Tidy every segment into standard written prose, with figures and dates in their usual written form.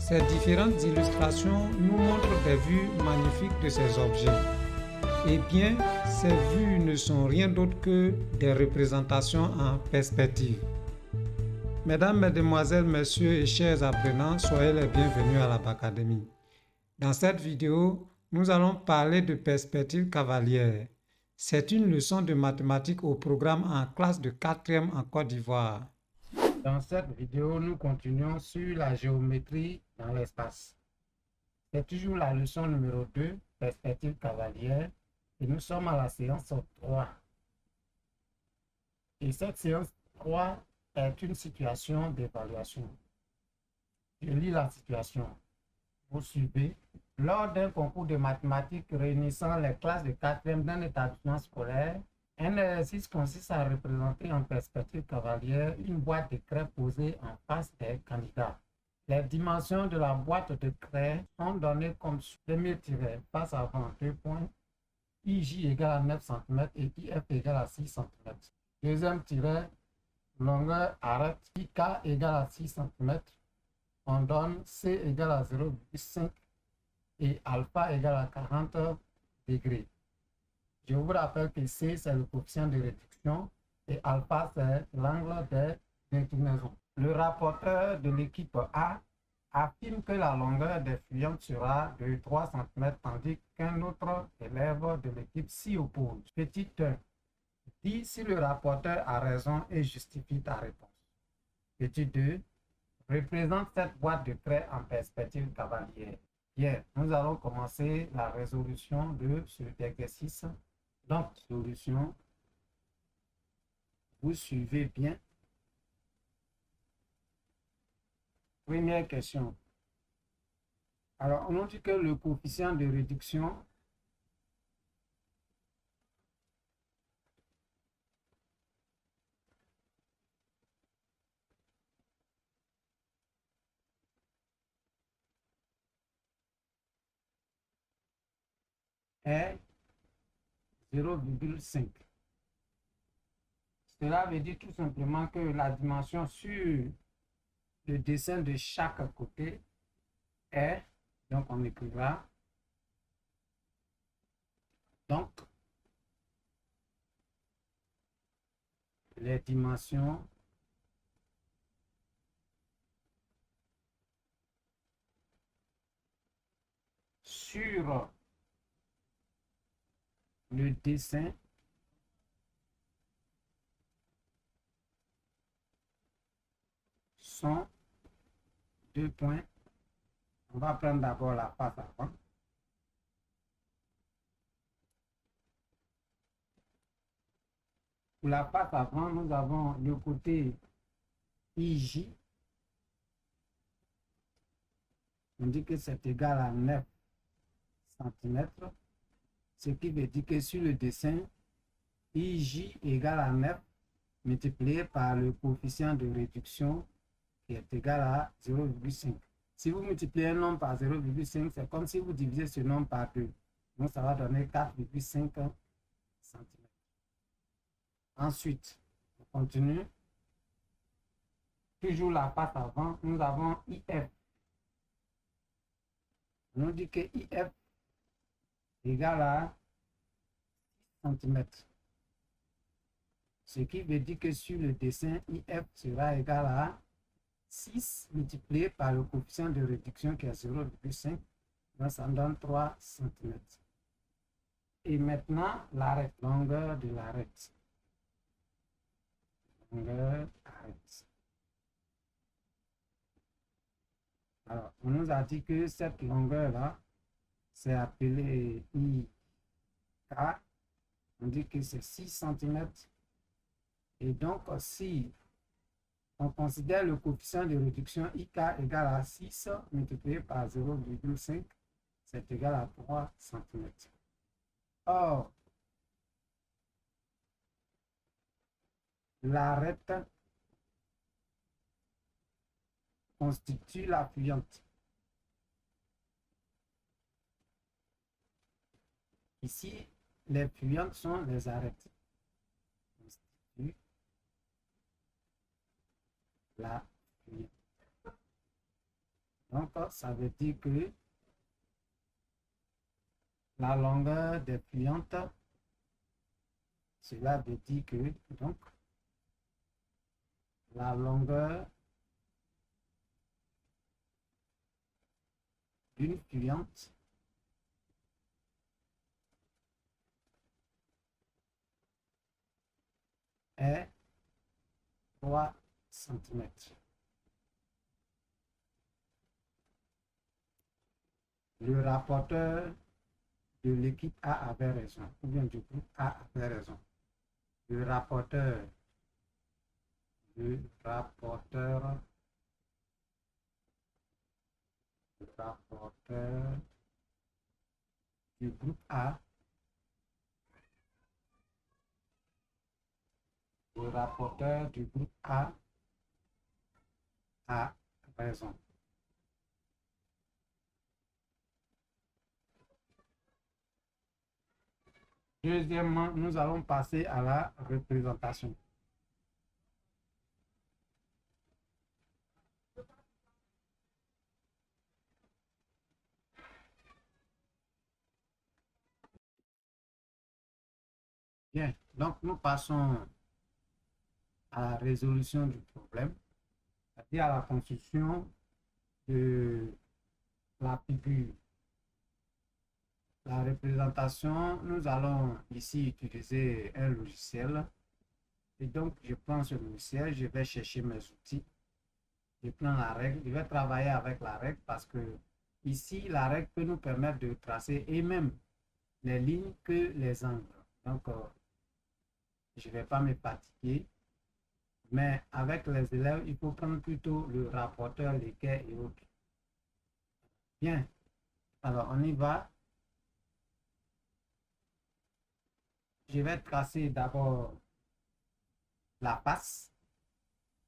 Ces différentes illustrations nous montrent des vues magnifiques de ces objets. Eh bien, ces vues ne sont rien d'autre que des représentations en perspective. Mesdames, Mesdemoiselles, Messieurs et chers apprenants, soyez les bienvenus à l'Abacadémie. Dans cette vidéo, nous allons parler de perspective cavalière. C'est une leçon de mathématiques au programme en classe de 4e en Côte d'Ivoire. Dans cette vidéo, nous continuons sur la géométrie dans l'espace. C'est toujours la leçon numéro 2, perspective cavalière, et nous sommes à la séance 3. Et cette séance 3 est une situation d'évaluation. Je lis la situation. Vous suivez. Lors d'un concours de mathématiques réunissant les classes de 4e d'un établissement scolaire, un exercice consiste à représenter en perspective cavalière une boîte de craie posée en face des candidats. Les dimensions de la boîte de craie sont données comme suit. Premier tiret, face avant 2 points, IJ égale à 9 cm et IF égale à 6 cm. Deuxième tiret, longueur arête, IK égale à 6 cm. On donne C égale à 0,5 et alpha égale à 40 degrés. Je vous rappelle que C, c'est le coefficient de réduction et alpha, c'est l'angle d'inclinaison. Le rapporteur de l'équipe A affirme que la longueur des fuyants sera de 3 cm, tandis qu'un autre élève de l'équipe s'y oppose. Petit 1. Dis si le rapporteur a raison et justifie ta réponse. Petit 2. Représente cette boîte de craie en perspective cavalière. Bien, nous allons commencer la résolution de cet exercice. Donc, solution, vous suivez bien. Première question. Alors, on nous dit que le coefficient de réduction est 0,5. Cela veut dire tout simplement que la dimension sur le dessin de chaque côté est, donc on écrira, donc les dimensions sur le dessin sont 2 points. On va prendre d'abord la face avant. Pour la face avant, nous avons le côté IJ. On dit que c'est égal à 9 cm. Ce qui veut dire que sur le dessin, IJ égale à 9 multiplié par le coefficient de réduction qui est égal à 0,5. Si vous multipliez un nombre par 0,5, c'est comme si vous divisez ce nombre par 2. Donc, ça va donner 4,5 cm. Ensuite, on continue. Toujours la face avant, nous avons IF. On nous dit que IF égale à 6 cm. Ce qui veut dire que sur le dessin, IF sera égal à 6 multiplié par le coefficient de réduction qui est 0,5. Donc, ça donne 3 cm. Et maintenant, l'arête, longueur de l'arête. Longueur arête. Alors, on nous a dit que cette longueur-là, c'est appelé IK. On dit que c'est 6 cm. Et donc, si on considère le coefficient de réduction IK égal à 6 multiplié par 0,5, c'est égal à 3 cm. Or, l'arête constitue la fuyante. Ici, les fuyantes sont les arêtes. Constitue la fuyante. Donc, ça veut dire que la longueur des pliantes, cela veut dire que donc la longueur d'une pliante est 3 cm. Le rapporteur de l'équipe A avait raison, ou bien du groupe A avait raison. Le rapporteur du groupe A, le rapporteur du groupe A raison. Deuxièmement, nous allons passer à la représentation. Bien, donc nous passons à la résolution du problème, c'est-à-dire à la construction de la figure. La représentation, nous allons ici utiliser un logiciel. Et donc, je prends ce logiciel, je vais chercher mes outils. Je prends la règle, je vais travailler avec la règle parce que ici, la règle peut nous permettre de tracer et même les lignes que les angles. Donc, je ne vais pas me fatiguer. Mais avec les élèves, il faut prendre plutôt le rapporteur, l'équerre et autres. Bien. Alors, on y va. Je vais tracer d'abord la face.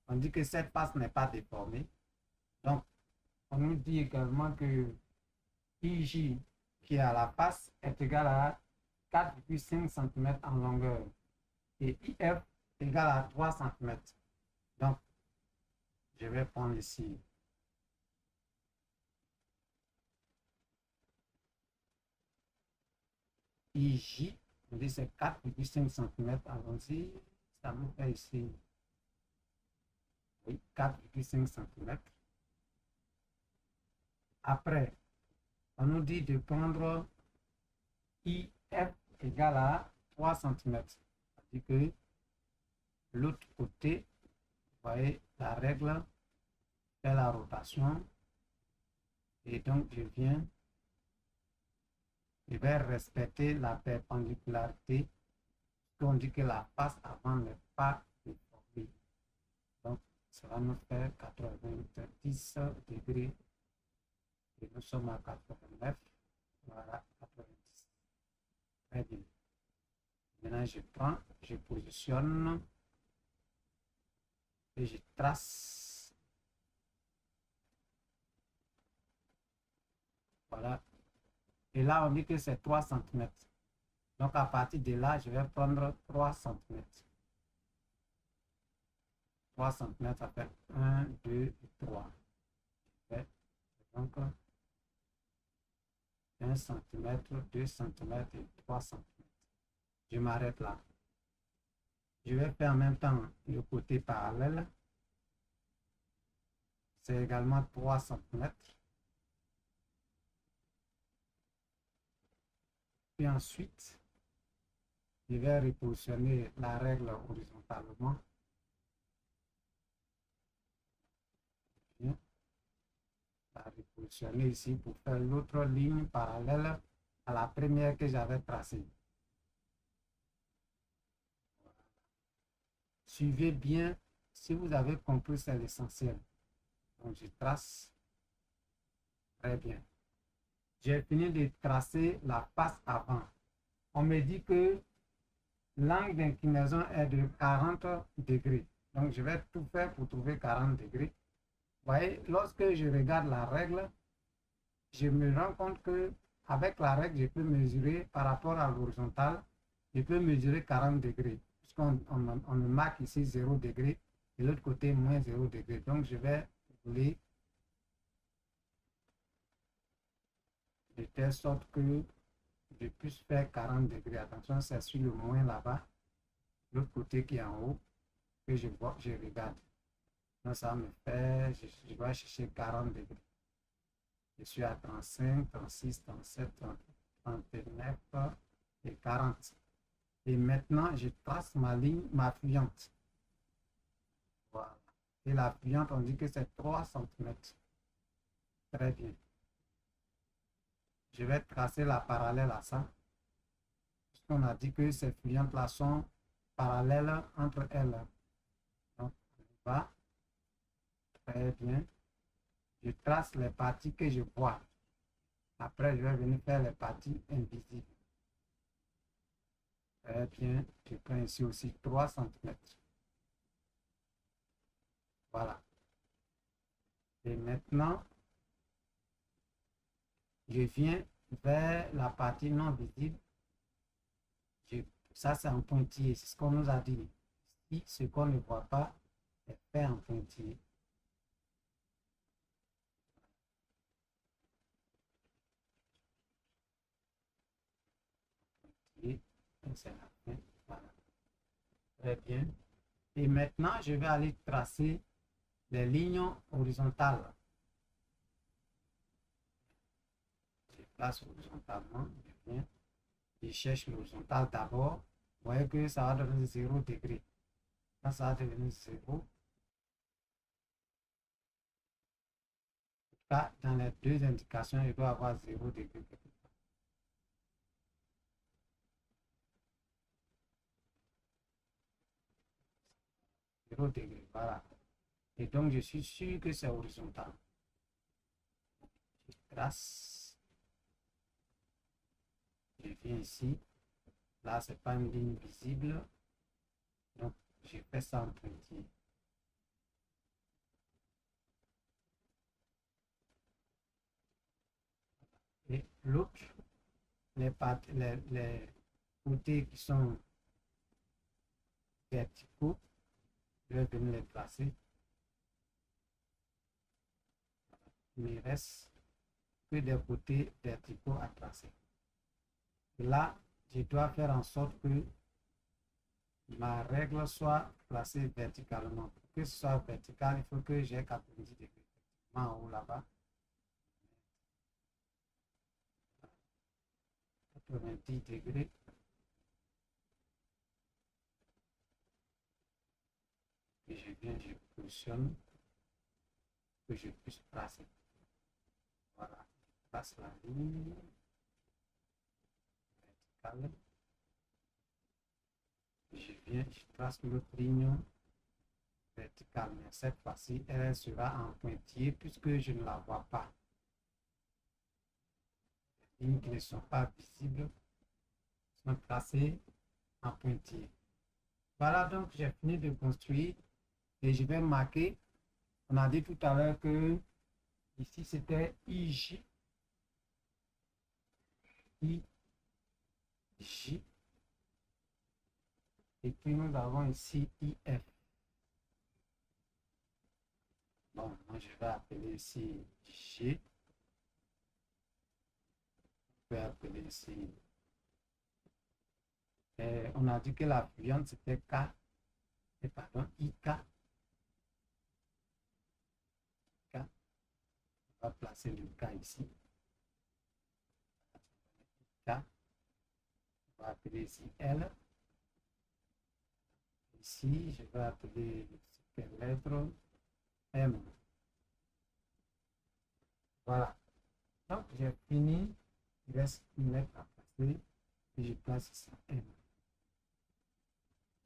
On dit que cette face n'est pas déformée. Donc, on nous dit également que IJ qui est à la face est égal à 4,5 cm en longueur et IF égal à 3 cm. Donc, je vais prendre ici IJ, on dit c'est 4,5 cm. Allons-y, ça nous fait ici, oui, 4,5 cm. Après, on nous dit de prendre IF égale à 3 cm. C'est-à-dire que l'autre côté, vous voyez, la règle fait la rotation. Et donc, je vais respecter la perpendicularité. On dit que la face avant n'est pas déformée. Donc, ça va nous faire 90 degrés. Et nous sommes à 89. Voilà, 90. Très bien. Maintenant, je prends, je positionne et je trace. Voilà. Et là, on dit que c'est 3 cm. Donc, à partir de là, je vais prendre 3 cm. 3 cm, ça fait 1, 2, 3. Donc, 1 cm, 2 cm et 3 cm. Je m'arrête là. Je vais faire en même temps le côté parallèle. C'est également 3 cm. Puis ensuite, je vais repositionner la règle horizontalement. Bien. La repositionner ici pour faire l'autre ligne parallèle à la première que j'avais tracée. Suivez bien, si vous avez compris, c'est l'essentiel. Donc, je trace. Très bien. J'ai fini de tracer la face avant. On me dit que l'angle d'inclinaison est de 40 degrés. Donc, je vais tout faire pour trouver 40 degrés. Vous voyez, lorsque je regarde la règle, je me rends compte que avec la règle, je peux mesurer par rapport à l'horizontale, je peux mesurer 40 degrés. Puisqu'on me marque ici 0 degré, de l'autre côté, moins 0 degré. Donc, je vais rouler telle sorte que je puisse faire 40 degrés. Attention, c'est sur le moins là-bas, l'autre côté qui est en haut, que je vois, je regarde. Donc ça me fait, je dois chercher 40 degrés. Je suis à 35, 36, 37, 39 et 40. Et maintenant, je trace ma ligne, ma fuyante. Voilà. Et la fuyante, on dit que c'est 3 cm. Très bien. Je vais tracer la parallèle à ça. Puisqu'on a dit que ces fluyantes-là sont parallèles entre elles. Donc, on y va. Très bien. Je trace les parties que je vois. Après, je vais venir faire les parties invisibles. Très bien. Je prends ici aussi 3 cm. Voilà. Et maintenant, je viens vers la partie non visible. Ça, c'est en pointillé. C'est ce qu'on nous a dit. Si ce qu'on ne voit pas est fait en pointillé. C'est la fin. Voilà. Très bien. Et maintenant, je vais aller tracer les lignes horizontales. Je place horizontalement. Je viens. Je cherche l'horizontale d'abord. Vous voyez que ça va devenir 0 degré. Quand ça va devenir 0, là, dans les deux indications, il doit avoir 0 degré. 0 degré, voilà. Et donc, je suis sûr que c'est horizontal. Je trace. Je viens ici. Là, ce n'est pas une ligne visible. Donc, je fais ça en pointillé. Et l'autre, les côtés qui sont verticaux, je vais venir les placer. Il ne reste que des côtés verticaux à tracer. Et là, je dois faire en sorte que ma règle soit placée verticalement. Pour que ce soit vertical, il faut que j'ai 90 degrés. En haut là-bas. 90 degrés. Et je viens, je positionne que je puisse placer. Voilà. Je passe la ligne verticale. Je viens, je trace l'autre ligne verticale. Mais cette fois-ci, elle sera en pointillé puisque je ne la vois pas. Les lignes qui ne sont pas visibles sont tracées en pointillé. Voilà, donc j'ai fini de construire et je vais marquer. On a dit tout à l'heure que ici c'était IJ. IJ. Et puis nous avons ici IF. Bon, moi je vais appeler ici G. Je vais appeler ici. Et on a dit que la fuyante c'était K. Et pardon, IK. K. On va placer le K ici. K. On va appeler ici L. Ici, je vais appeler cette lettre M. Voilà. Donc, j'ai fini. Il reste une lettre à placer. Et je place ici M.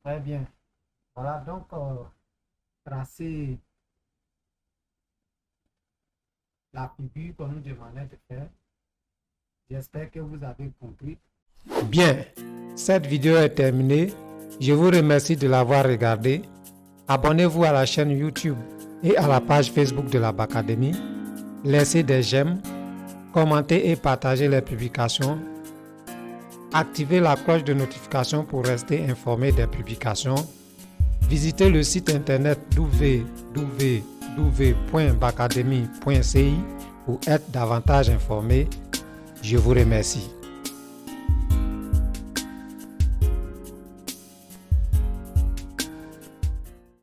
Très bien. Voilà donc tracer la figure qu'on nous demandait de faire. J'espère que vous avez compris. Bien, cette vidéo est terminée. Je vous remercie de l'avoir regardée. Abonnez-vous à la chaîne YouTube et à la page Facebook de la Bacadémie. Laissez des j'aime, commentez et partagez les publications. Activez la cloche de notification pour rester informé des publications. Visitez le site internet www.bacademy.ci pour être davantage informé. Je vous remercie.